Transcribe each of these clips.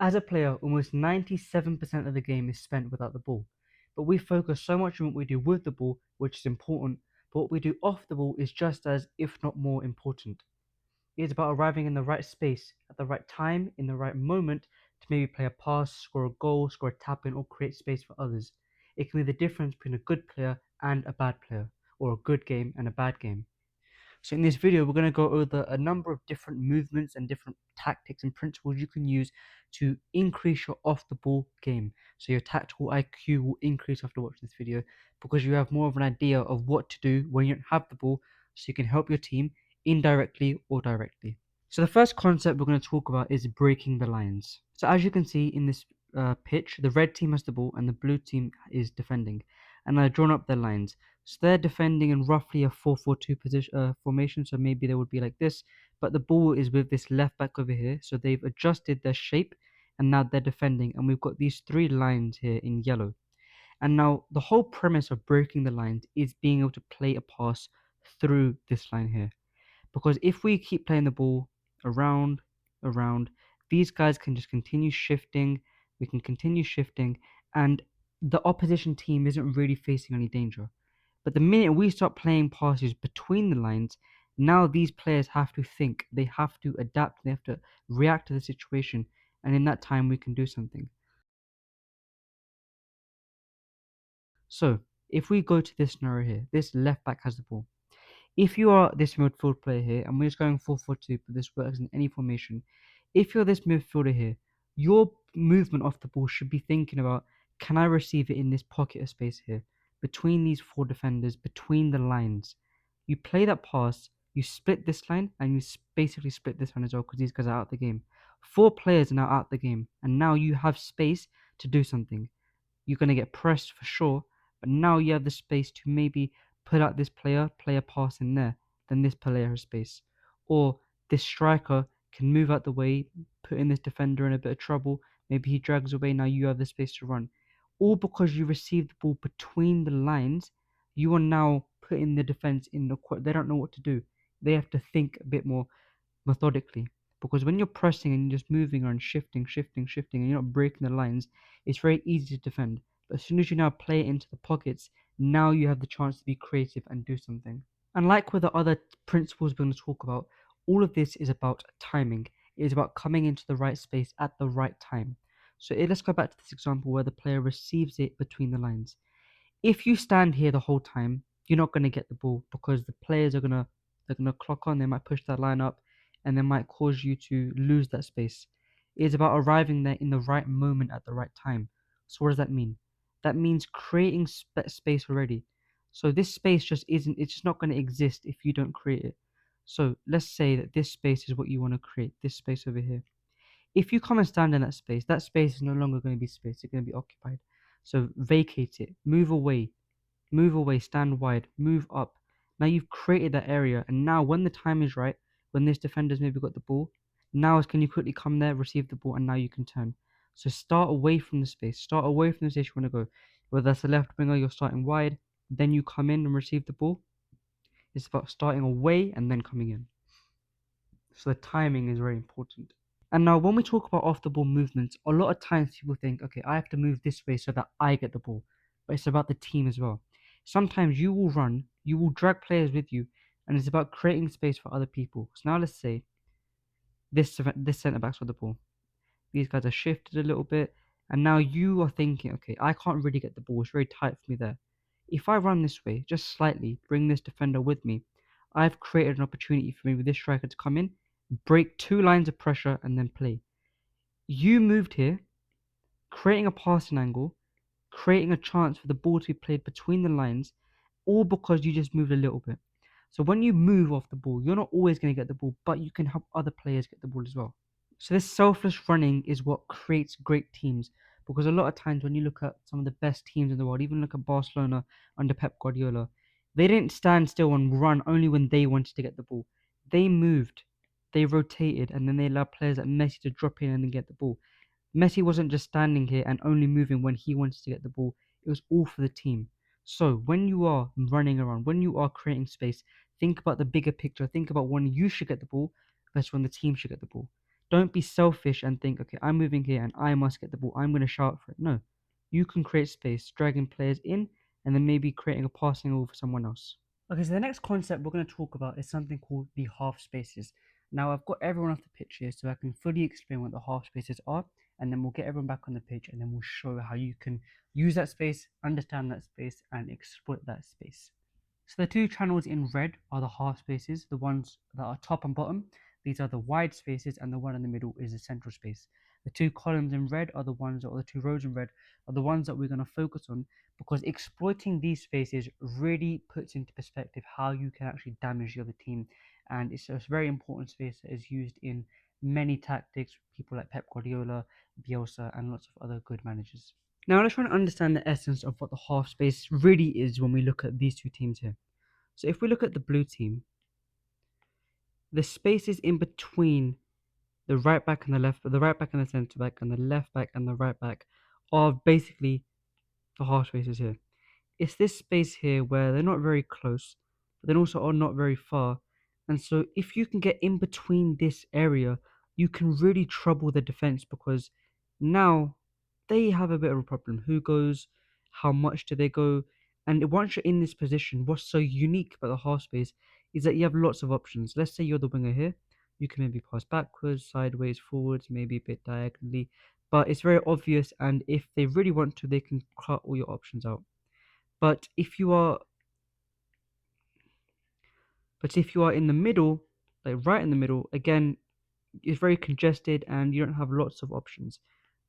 As a player, almost 97% of the game is spent without the ball. But we focus so much on what we do with the ball, which is important, but what we do off the ball is just as, if not more, important. It is about arriving in the right space, at the right time, in the right moment to maybe play a pass, score a goal, score a tap in, or create space for others. It can be the difference between a good player and a bad player, or a good game and a bad game. So in this video, we're going to go over a number of different movements and different tactics and principles you can use to increase your off the ball game. So your tactical IQ will increase after watching this video because you have more of an idea of what to do when you don't have the ball so you can help your team indirectly or directly. So the first concept we're going to talk about is breaking the lines. So as you can see in this pitch, the red team has the ball and the blue team is defending. And I've drawn up their lines. So they're defending in roughly a 4-4-2 position formation. So maybe they would be like this, but the ball is with this left back over here. So they've adjusted their shape and now they're defending. And we've got these three lines here in yellow. And now the whole premise of breaking the lines is being able to play a pass through this line here. Because if we keep playing the ball around, around, these guys can just continue shifting. We can continue shifting, and the opposition team isn't really facing any danger. But the minute we start playing passes between the lines, now these players have to think, they have to adapt, they have to react to the situation, and in that time we can do something. So, if we go to this scenario here, this left back has the ball. If you are this midfield player here, and we're just going 4-4-2, but this works in any formation. If you're this midfielder here, your movement off the ball should be thinking about, can I receive it in this pocket of space here, between these four defenders, between the lines. You play that pass, you split this line, and you basically split this line as well, because these guys are out of the game. Four players are now out of the game, and now you have space to do something. You're going to get pressed for sure, but now you have the space to maybe put out this player, play a pass in there, then this player has space. Or this striker can move out the way, put in this defender in a bit of trouble, maybe he drags away, now you have the space to run. All because you received the ball between the lines, you are now putting the defense in the they don't know what to do. They have to think a bit more methodically. Because when you're pressing and you're just moving and shifting, and you're not breaking the lines, it's very easy to defend. But as soon as you now play it into the pockets, now you have the chance to be creative and do something. And like with the other principles we're going to talk about, all of this is about timing. It is about coming into the right space at the right time. So let's go back to this example where the player receives it between the lines. If you stand here the whole time, you're not going to get the ball because the players are gonna clock on. They might push that line up, and they might cause you to lose that space. It's about arriving there in the right moment at the right time. So what does that mean? That means creating space already. So this space just isn't. It's just not going to exist if you don't create it. So let's say that this space is what you want to create. This space over here. If you come and stand in that space is no longer going to be space. It's going to be occupied. So vacate it. Move away, stand wide, move up. Now you've created that area, and now when the time is right, when this defender's maybe got the ball, now can you quickly come there, receive the ball, and now you can turn. So start away from the space, start away from the space you want to go. Whether that's the left winger, you're starting wide, then you come in and receive the ball. It's about starting away and then coming in. So the timing is very important. And now when we talk about off the ball movements, a lot of times people think, okay, I have to move this way so that I get the ball. But it's about the team as well. Sometimes you will run, you will drag players with you, and it's about creating space for other people. So now let's say this centre back's got the ball. These guys are shifted a little bit, and now you are thinking, okay, I can't really get the ball. It's very tight for me there. If I run this way, just slightly, bring this defender with me, I've created an opportunity for maybe this striker to come in, break two lines of pressure, and then play. You moved here, creating a passing angle, creating a chance for the ball to be played between the lines, all because you just moved a little bit. So when you move off the ball, you're not always going to get the ball, but you can help other players get the ball as well. So this selfless running is what creates great teams, because a lot of times when you look at some of the best teams in the world, even look at Barcelona under Pep Guardiola, they didn't stand still and run only when they wanted to get the ball. They moved, they rotated, and then they allowed players like Messi to drop in and then get the ball. Messi wasn't just standing here and only moving when he wanted to get the ball. It was all for the team. So when you are running around, when you are creating space, think about the bigger picture. Think about when you should get the ball versus when the team should get the ball. Don't be selfish and think, okay, I'm moving here and I must get the ball. I'm going to shout for it. No, you can create space, dragging players in, and then maybe creating a passing over for someone else. Okay, so the next concept we're going to talk about is something called the half spaces. Now, I've got everyone off the pitch here so I can fully explain what the half spaces are, and then we'll get everyone back on the pitch, and then we'll show how you can use that space, understand that space, and exploit that space. So the two channels in red are the half spaces, the ones that are top and bottom. These are the wide spaces, and the one in the middle is the central space. The two columns in red are the ones, or the two rows in red are the ones that we're going to focus on, because exploiting these spaces really puts into perspective how you can actually damage the other team. And it's a very important space that is used in many tactics, people like Pep Guardiola, Bielsa, and lots of other good managers. Now let's try and understand the essence of what the half space really is when we look at these two teams here. So if we look at the blue team, the spaces in between the right back and the left, the right back and the centre back, and the left back and the right back are basically the half spaces here. It's this space here where they're not very close, but then also are not very far. And so if you can get in between this area, you can really trouble the defense, because now they have a bit of a problem. Who goes? How much do they go? And once you're in this position, what's so unique about the half space is that you have lots of options. Let's say you're the winger here. You can maybe pass backwards, sideways, forwards, maybe a bit diagonally. But it's very obvious, and if they really want to, they can cut all your options out. But if you are in the middle, like right in the middle, again, it's very congested and you don't have lots of options.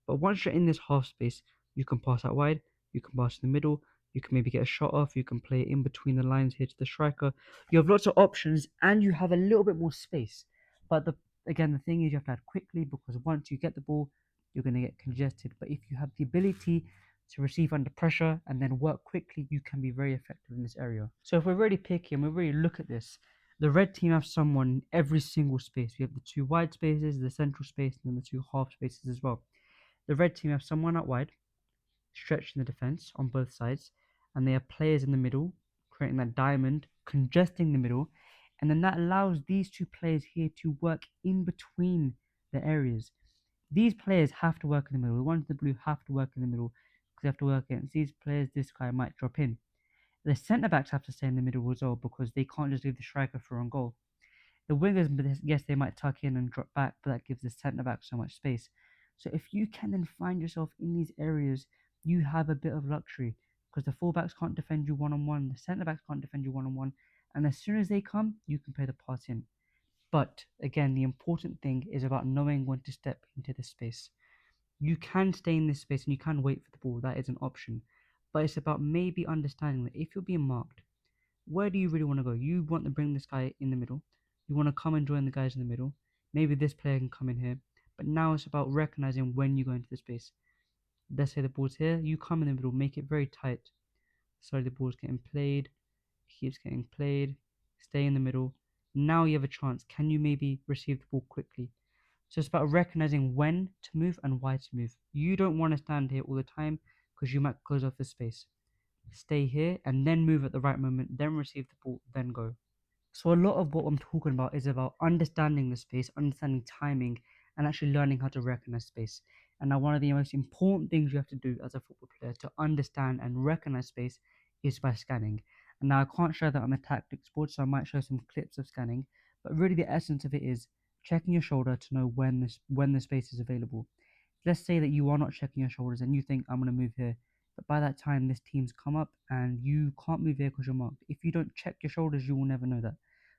But once you're in this half space, you can pass out wide, you can pass in the middle, you can maybe get a shot off, you can play in between the lines here to the striker. You have lots of options and you have a little bit more space. But the thing is you have to act quickly, because once you get the ball, you're going to get congested. But if you have the ability to receive under pressure and then work quickly, you can be very effective in this area. So if we're really picky and we really look at this, the red team have someone in every single space. We have the two wide spaces, the central space, and then the two half spaces as well. The red team have someone out wide, stretching the defense on both sides, and they have players in the middle, creating that diamond, congesting the middle, and then that allows these two players here to work in between the areas. These players have to work in the middle. The ones in the blue have to work in the middle because they have to work against these players. This guy might drop in. The centre backs have to stay in the middle as well, because they can't just leave the striker for on goal. The wingers, yes, they might tuck in and drop back, but that gives the centre back so much space. So if you can then find yourself in these areas, you have a bit of luxury, because the fullbacks can't defend you one on one, the centre backs can't defend you one on one, and as soon as they come, you can play the pass in. But again, the important thing is about knowing when to step into the space. You can stay in this space and you can wait for the ball, that is an option. But it's about maybe understanding that if you're being marked, where do you really want to go? You want to bring this guy in the middle. You want to come and join the guys in the middle. Maybe this player can come in here. But now it's about recognizing when you go into the space. Let's say the ball's here. You come in the middle. Make it very tight. Sorry, the ball's getting played. Keeps getting played. Stay in the middle. Now you have a chance. Can you maybe receive the ball quickly? So it's about recognizing when to move and why to move. You don't want to stand here all the time because you might close off the space. Stay here and then move at the right moment, then receive the ball, then go. So a lot of what I'm talking about is about understanding the space, understanding timing, and actually learning how to recognize space. And now one of the most important things you have to do as a football player to understand and recognize space is by scanning. And now I can't show that on the tactics board, so I might show some clips of scanning. But really the essence of it is checking your shoulder to know when the space is available. Let's say that you are not checking your shoulders and you think I'm gonna move here, but by that time this team's come up and you can't move here because you're marked. If you don't check your shoulders, you will never know that.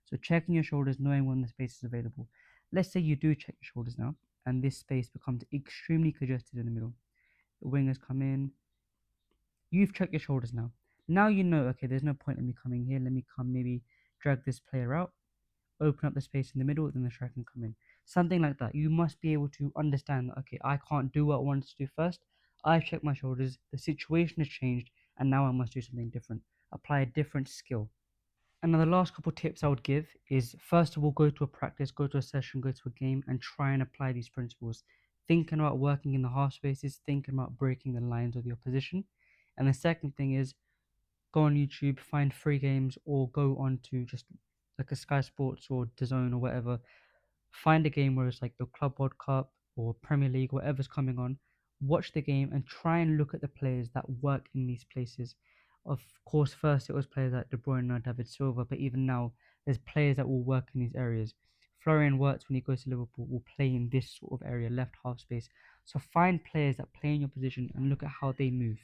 So checking your shoulders, knowing when the space is available. Let's say you do check your shoulders now, and this space becomes extremely congested in the middle. The wingers come in. You've checked your shoulders now. Now you know, okay, there's no point in me coming here. Let me come maybe drag this player out, open up the space in the middle, then the striker can come in. Something like that. You must be able to understand that, okay, I can't do what I wanted to do first. I've checked my shoulders, the situation has changed, and now I must do something different. Apply a different skill. And now the last couple tips I would give is, first of all, go to a practice, go to a session, go to a game, and try and apply these principles. Thinking about working in the half spaces, thinking about breaking the lines of the opposition. And the second thing is, go on YouTube, find free games, or go on to just like a Sky Sports or DAZN or whatever. Find a game where it's like the Club World Cup or Premier League, whatever's coming on. Watch the game and try and look at the players that work in these places. Of course, first it was players like De Bruyne and David Silva, but even now there's players that will work in these areas. Florian Wirtz, when he goes to Liverpool, will play in this sort of area, left half space. So find players that play in your position and look at how they move.